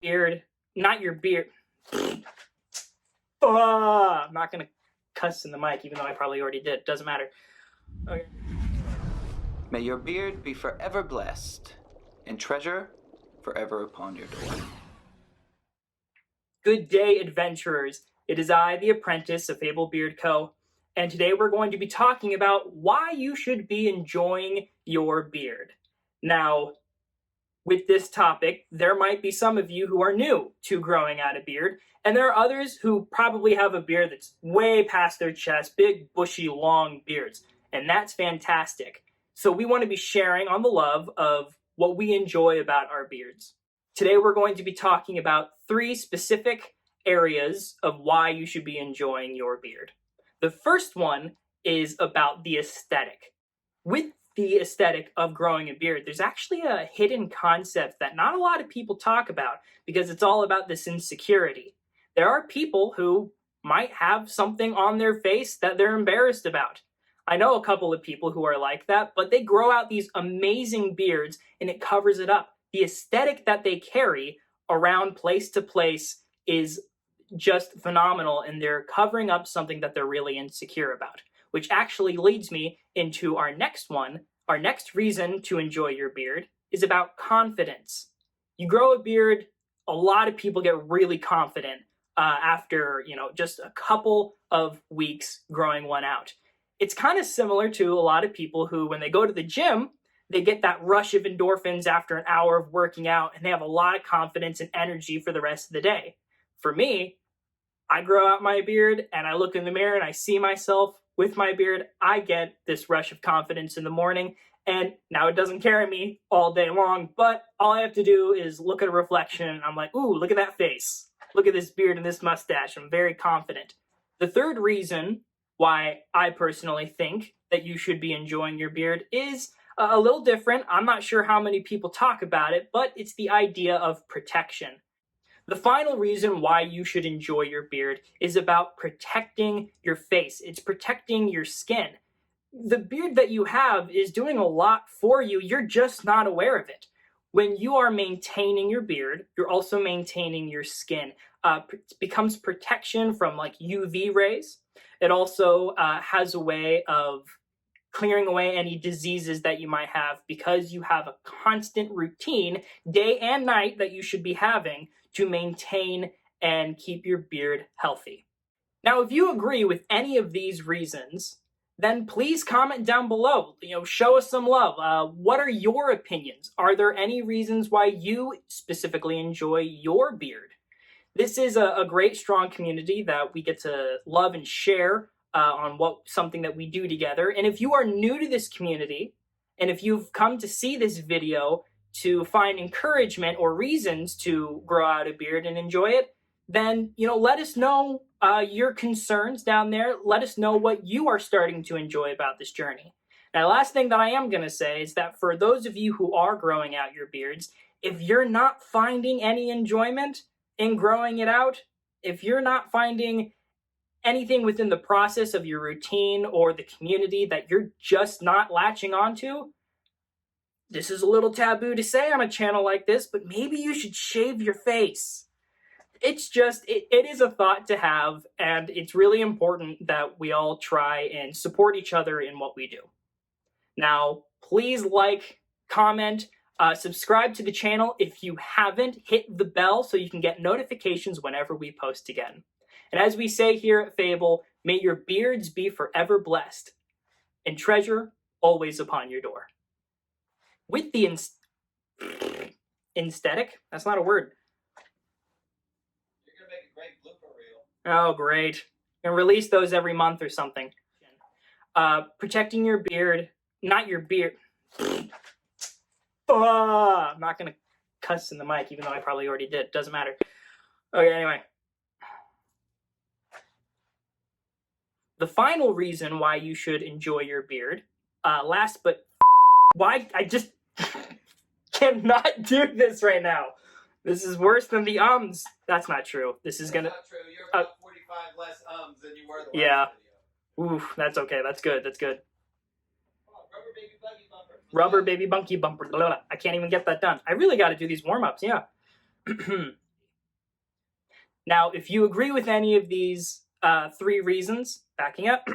Beard, not your beard. I'm not gonna cuss in the mic, even though I probably already did. Doesn't matter. Okay. May your beard be forever blessed, and treasure forever upon your door. Good day, adventurers. It is I, the Apprentice of Fable Beard Co., and today we're going to be talking about why you should be enjoying your beard. Now, with this topic, there might be some of you who are new to growing out a beard, and there are others who probably have a beard that's way past their chest, big, bushy, long beards, and that's fantastic. So we want to be sharing on the love of what we enjoy about our beards. Today we're going to be talking about 3 specific areas of why you should be enjoying your beard. The first one is about the aesthetic. With the aesthetic of growing a beard, there's actually a hidden concept that not a lot of people talk about because it's all about this insecurity. There are people who might have something on their face that they're embarrassed about. I know a couple of people who are like that, but they grow out these amazing beards and it covers it up. The aesthetic that they carry around place to place is just phenomenal, and they're covering up something that they're really insecure about. Which actually leads me into our next one. Our next reason to enjoy your beard is about confidence. You grow a beard, a lot of people get really confident after, just a couple of weeks growing one out. It's kind of similar to a lot of people who, when they go to the gym, they get that rush of endorphins after an hour of working out, and they have a lot of confidence and energy for the rest of the day. For me, I grow out my beard and I look in the mirror and I see myself with my beard. I get this rush of confidence in the morning, and now it doesn't carry me all day long, but all I have to do is look at a reflection and I'm like, ooh, look at that face. Look at this beard and this mustache. I'm very confident. The third reason why I personally think that you should be enjoying your beard is a little different. I'm not sure how many people talk about it, but it's the idea of protection. The final reason why you should enjoy your beard is about protecting your face. It's protecting your skin. The beard that you have is doing a lot for you. You're just not aware of it. When you are maintaining your beard, you're also maintaining your skin. It becomes protection from like UV rays. It also has a way of clearing away any diseases that you might have because you have a constant routine, day and night, that you should be having to maintain and keep your beard healthy. Now, if you agree with any of these reasons, then please comment down below. Show us some love. What are your opinions? Are there any reasons why you specifically enjoy your beard? This is a great, strong community that we get to love and share on something that we do together. And if you are new to this community, and if you've come to see this video to find encouragement or reasons to grow out a beard and enjoy it, then let us know your concerns down there. Let us know what you are starting to enjoy about this journey. Now, the last thing that I am going to say is that for those of you who are growing out your beards, if you're not finding any enjoyment in growing it out, if you're not finding anything within the process of your routine or the community that you're just not latching onto, this is a little taboo to say on a channel like this, but maybe you should shave your face. It's just, it is a thought to have, and it's really important that we all try and support each other in what we do. Now, please like, comment, subscribe to the channel if you haven't. Hit the bell so you can get notifications whenever we post again. And as we say here at Fable, may your beards be forever blessed, and treasure always upon your door. With the aesthetic, that's not a word. You're going to make a great blooper reel. Oh, great. And release those every month or something. Protecting your beard, not your beard. I'm not going to cuss in the mic, even though I probably already did. Doesn't matter. Okay, anyway. The final reason why you should enjoy your beard, why I just cannot do this right now. This is worse than the ums. That's not true. This is gonna. That's not true. You're about 45 less ums than you were the yeah. last video. Oof, that's okay. That's good. That's good. Oh, rubber baby buggy bumper. Rubber baby bunky bumper. Blah, blah, blah. I can't even get that done. I really got to do these warm-ups. Yeah. Now, if you agree with any of these 3 reasons, backing up,